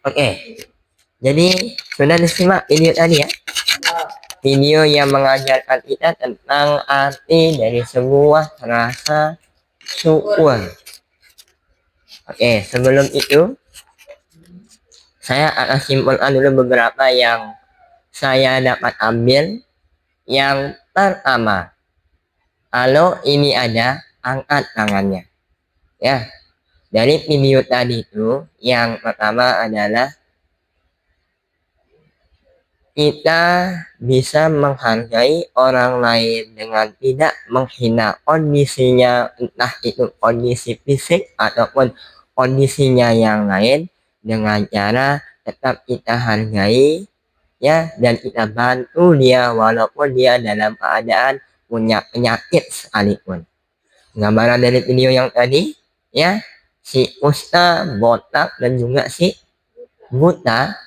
Oke, jadi sudah disimak video tadi ya. Video yang mengajarkan kita tentang arti dari sebuah rasa syukur. Oke, sebelum itu saya akan simpulkan dulu beberapa yang saya dapat ambil. Yang pertama, kalau ini ada, angkat tangannya. Ya, dari video tadi itu yang pertama adalah kita bisa menghargai orang lain dengan tidak menghina kondisinya, entah itu kondisi fisik ataupun kondisinya yang lain, dengan cara tetap kita hargai ya, dan kita bantu dia walaupun dia dalam keadaan punya penyakit sekalipun. Gambaran dari video yang tadi ya, si Usta botak dan juga si buta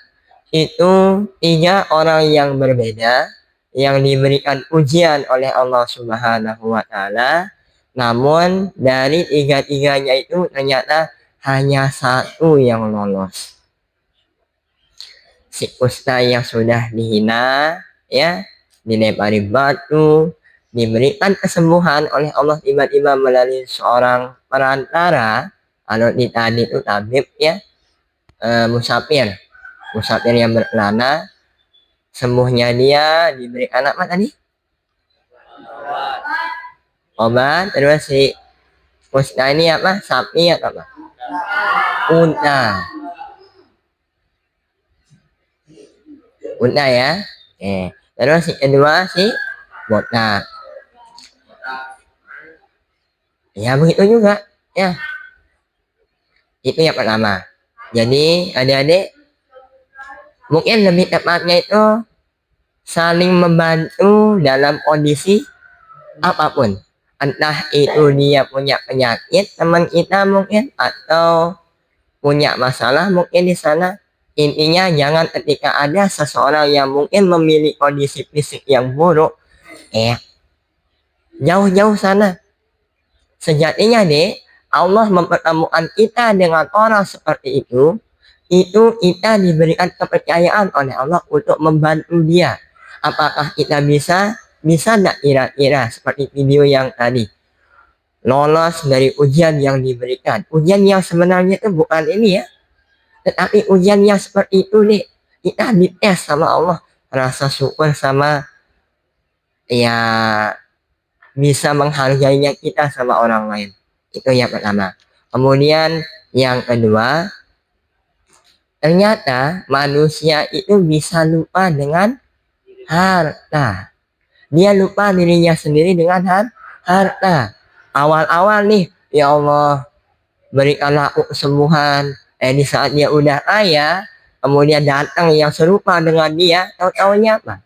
itu tiga orang yang berbeda yang diberikan ujian oleh Allah Subhanahu wa Ta'ala. Namun dari tiga-tiganya itu ternyata hanya satu yang lolos. Si Usta yang sudah dihina ya, dilempari batu, diberikan kesembuhan oleh Allah tiba-tiba melalui seorang perantara. Kalau di tadi itu tabib ya, musafir yang berkelana, sembuhnya dia diberikan apa tadi? Obat. Terus si Usta ini apa? Sapi atau apa? Unta. Unta ya. Terus si kedua si botak. Ya begitu juga ya. Itu yang pertama. Jadi adik-adik mungkin lebih tepatnya itu saling membantu dalam kondisi apapun. Entah itu dia punya penyakit teman kita mungkin, atau punya masalah mungkin di sana. Intinya jangan ketika ada seseorang yang mungkin memiliki kondisi fisik yang buruk, jauh-jauh sana. Sejatinya deh, Allah mempertemukan kita dengan orang seperti itu kita diberikan kepercayaan oleh Allah untuk membantu dia. Apakah kita bisa tidak kira-kira seperti video yang tadi, lolos dari ujian yang diberikan? Ujian yang sebenarnya itu bukan ini ya, tetapi ujian yang seperti itu nih, kita dites sama Allah, rasa syukur sama ya bisa menghargainya kita sama orang lain. Itu yang pertama. Kemudian yang kedua, ternyata manusia itu bisa lupa dengan harta. Dia lupa dirinya sendiri dengan harta. Awal-awal nih, ya Allah berikanlah aku kesembuhan. Di saat dia udah kaya, kemudian datang yang serupa dengan dia, tahu-tahunya apa?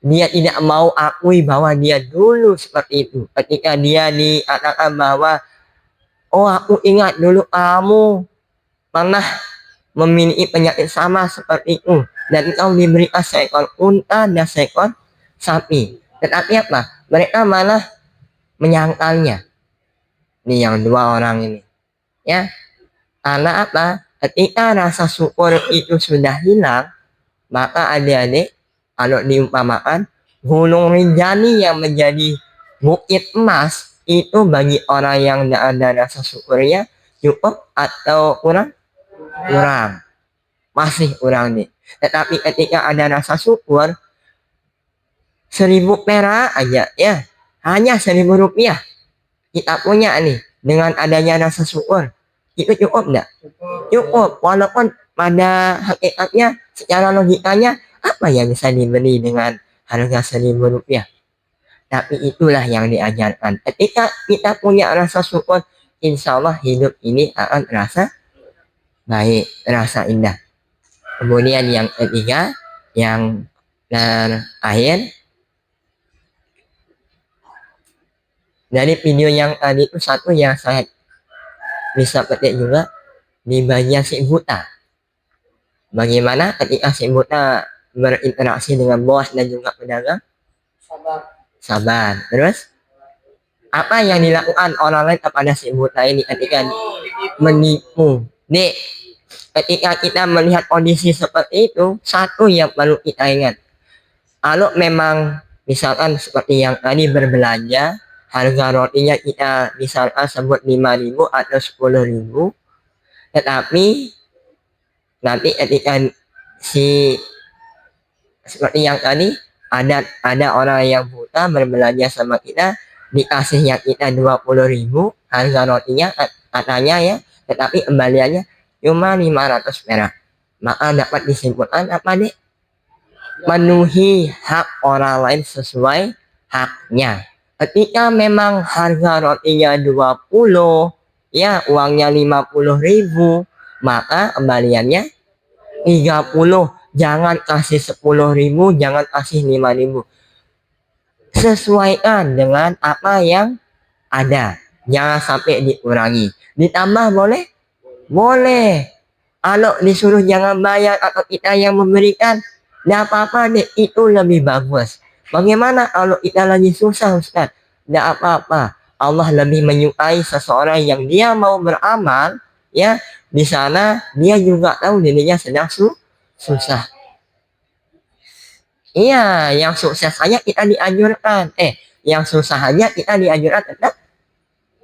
Dia tidak mau akui bahwa dia dulu seperti itu. Ketika dia dikatakan bahwa, oh aku ingat dulu kamu pernah memiliki penyakit sama seperti itu, dan engkau diberikan seekor unta dan seekor sapi. Tetapi apa? Mereka malah menyangkalnya. Ini yang dua orang ini. Ya, karena apa? Ketika rasa syukur itu sudah hilang, maka adik-adik, kalau diumpamakan Gunung Rinjani yang menjadi bukit emas, itu bagi orang yang tidak ada rasa syukurnya cukup atau kurang? Kurang. Masih kurang nih. Tetapi ketika ada rasa syukur, 1.000 perak aja ya, hanya 1.000 rupiah kita punya nih, dengan adanya rasa syukur, itu cukup enggak? Cukup. Walaupun pada hakikatnya secara logikanya apa yang bisa dibeli dengan harga 1.000 rupiah? Tapi itulah yang diajarkan. Ketika kita punya rasa syukur, insya Allah hidup ini akan terasa baik, terasa indah. Kemudian yang ketiga, yang terakhir, dari video yang tadi itu satu yang saya bisa petik juga di bagian si buta. Bagaimana ketika si buta berinteraksi dengan bos dan juga pedagang? sabar. Terus apa yang dilakukan orang lain kepada si buta ini ketika menipu? Nih, ketika kita melihat kondisi seperti itu, satu yang perlu kita ingat. Kalau memang misalkan seperti yang tadi berbelanja, harga rotinya kita misalkan sebut 5.000 atau 10.000, tetapi nanti ketika si seperti yang tadi ada orang yang buta berbelanja sama kita, dikasihnya kita 20.000 harga rotinya katanya ya, tetapi kembaliannya cuma 500 perak, maka dapat disimpulkan apa nih? Memenuhi hak orang lain sesuai haknya. Ketika memang harga rotinya 20, ya uangnya 50.000, maka kembaliannya 30. Jangan kasih 10.000, jangan kasih 5.000. Sesuaikan dengan apa yang ada, jangan sampai dikurangi. Ditambah boleh? Boleh. Kalau disuruh jangan bayar atau kita yang memberikan, tidak apa-apa deh, itu lebih bagus. Bagaimana kalau kita lagi susah, Ustaz? Tidak apa-apa. Allah lebih menyukai seseorang yang dia mau beramal, ya. Di sana dia juga tahu dirinya sedang susah. Iya, yang sukses saja kita dianjurkan. Yang susah saja kita dianjurkan tetap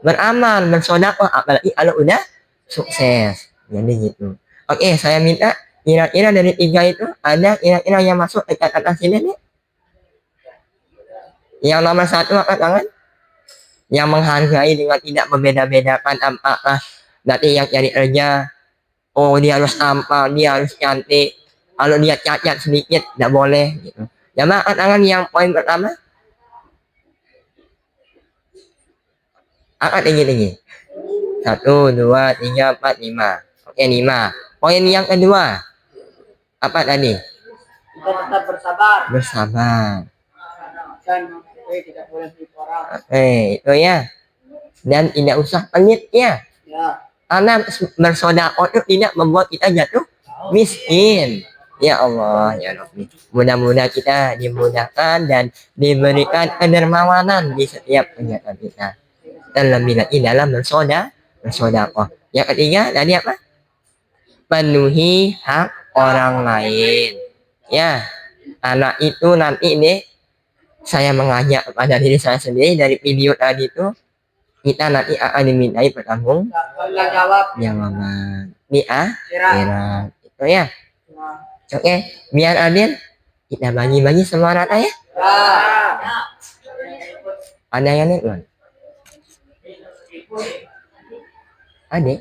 beramal, bersedekah, apalagi kalau udah sukses. Jadi gitu. Oke, saya minta kira-kira dari 3 itu ada kira-kira yang masuk ke catatan sini nih. Yang nomor 1 angkat tangan. Yang menghargai dengan tidak membeda-bedakan apakah nanti yang cari kerja, oh dia harus tampan, dia harus cantik. Kalau dia cacat sedikit, tidak boleh. Gitu. Coba angkat tangan yang poin pertama. Angkat tinggi-tinggi. 1, 2, 3, 4, 5. Oke, 5. Poin yang kedua. Apa tadi? Kita tetap bersabar. Bersabar. Dan tidak boleh menipu orang. Itu ya. Dan tidak usah pelit ya. Karena bersedekah itu tidak membuat kita jatuh miskin. Ya Allah, ya Rabbi. Mudah-mudahan kita dimudahkan dan diberikan kedermawanan di setiap kegiatan kita. Dan lebih lagi dalam bersedekah. Yang ketiga tadi apa? Penuhi hak orang lain. Ya, anak itu nanti ini saya mengajak kepada diri saya sendiri dari video tadi itu, kita nanti akan dimintai jawaban di akhirat itu ya. Oke, biar adil kita bagi-bagi semua rata ya. Ada yang nih belum? Adik.